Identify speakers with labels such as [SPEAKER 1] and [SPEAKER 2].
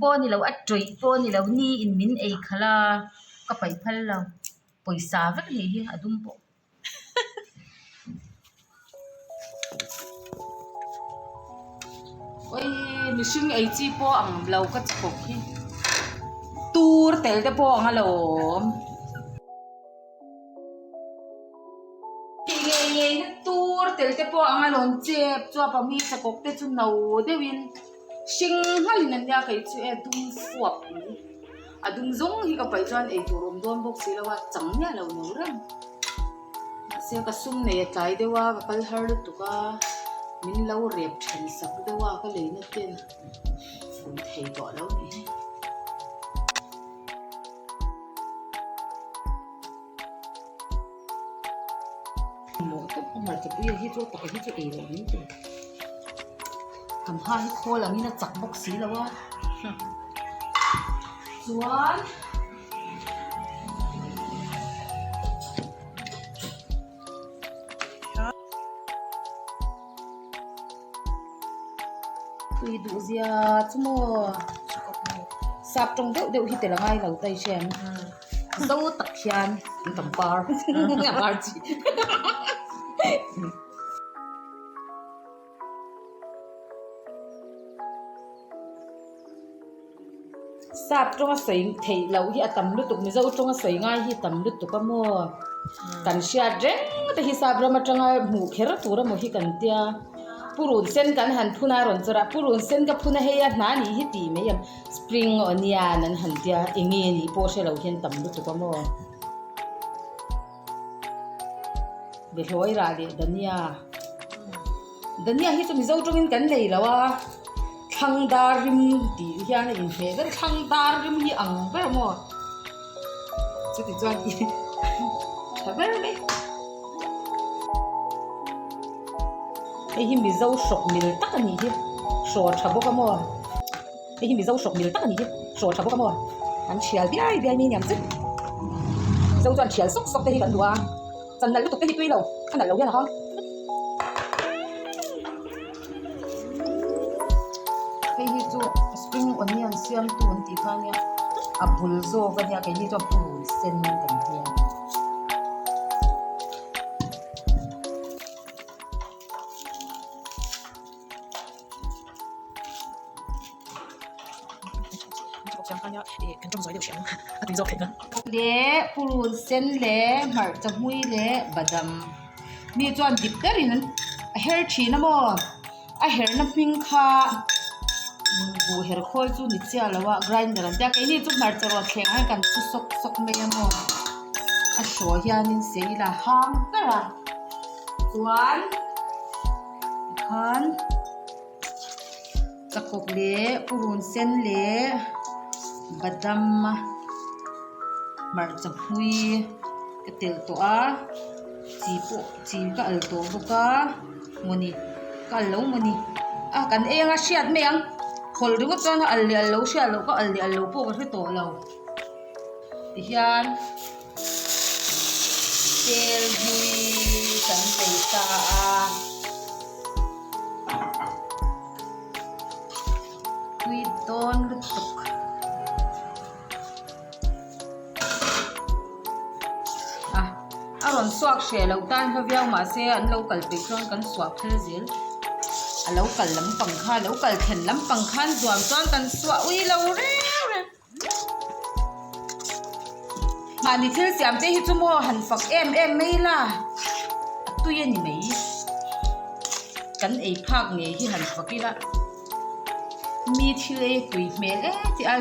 [SPEAKER 1] ป้อนนี่เราอัดจุยป้อนนี่เรานี่อินมินเอคลาก็ไปพัลเราปอยสาวักเลยที่อดุมปอโอ้ยมิชิงไอจีปออังเราก็จะปกที่ตูร์เตลแต่ปออังฮัลโหลเงี้ยตูร์เตลแต่ปออังฮัลโหลเจ็บจัวปะมีจะกกแต่จุนเอาเดวินชิงฮัลลินันยาไก่ช่วยดุมสวบดุมซงที่กับไปจวนไอตัวรวมด้วนพวกสิแล้วว่าจังเนี่ยเราหนูเรื่องเสียก็ซุ่มเนี่ยใจเดียวว่าก็ฮาร์ดตุก้ามินเราเรียบเฉยสักเดียวว่าก็เลยนั่นเองฝุ่นเทก่อนแล้วนี่หมดก็พอมาจะไปที่ตัวต่อที่ตัวเองแบบนี้เองทำให้โคแล้วนี่นะจับบกสีแล้วว่าส่วนคุยดูเสียชั่วโมงสับตรงเดี๋ยวที่แต่ละไงเราไต่เชนตู้ตักเชียนต่ำปาร์งาบาร์จีสับตรงใส่เทเราที่ตำลุตุกมิเจ้าตรงใส่ง่ายที่ตำลุตุกก็มัวกันเชียเร่งแต่ที่สับเรามาจังหมู่เขรตัวเราหมู่ที่กันเตียปูรุนเส้นกันหันพูน่ารอนจระปูรุนเส้นกับพูน่าเฮียนานี่ฮิตีไม่ยมสปริงออนยานั้นหันเตียเองนี่โพเชเราเห็นตำลุตุกก็มัวเดี๋ยวไอ้ราเดดันยาที่จะมิเจ้าตรงกันเลยแล้วว่าทางดาริมดีที่อันนี้เห็นก็ทางดาริมที่อังเบอร์มั่วจะติดจวนอีทำไมไม่ไอ้หิมมีเจ้าชกมิลตักนี่ที่โชว์ชับก็มั่วไอ้หิมมีเจ้าชกมิลตักนี่ที่โชว์ชับก็มั่วอันเชียร์ได้มีเนี่ยมั้งเจ้าจวนเชียร์ซกได้ที่กันดูอ่ะจันนั่นลูกตุ๊กได้ที่ตัวเราขนาดเราเนี่ยนะครับspring onion siam tu anti khania abul zo kanya ke ni to pul sen kan dia le pul sen le mar chamui le badam mi chuan dip darin hair chi na mo a hair na pink kha bu her khoi chu ni chia lawa grinder an tak ini chu mar charo thleng ai kan chu sok me amo a sho hianin seila hang tara chuan khan chakawk le purun sen le badam mar chamhui katel to a chi ka al to boka moni ka lo moni a kan enga hriat me ang khol ringo chuan alli allo hria lo ka alli allo po ka hre to lo hian tel hui kan tei ta a hui don lutuk aron suak hre lo tan haviau ma se an lo kal pe chuan kan suak thel zil alo kal lam pang kha lo kal then lam pang khan zuam chuan kan suwa ui lo re ma ni thil siam te hi chu mo han fak em mai la tuya ni mai kan ei phak nge hi han fakila mi thil e tui mel e ti al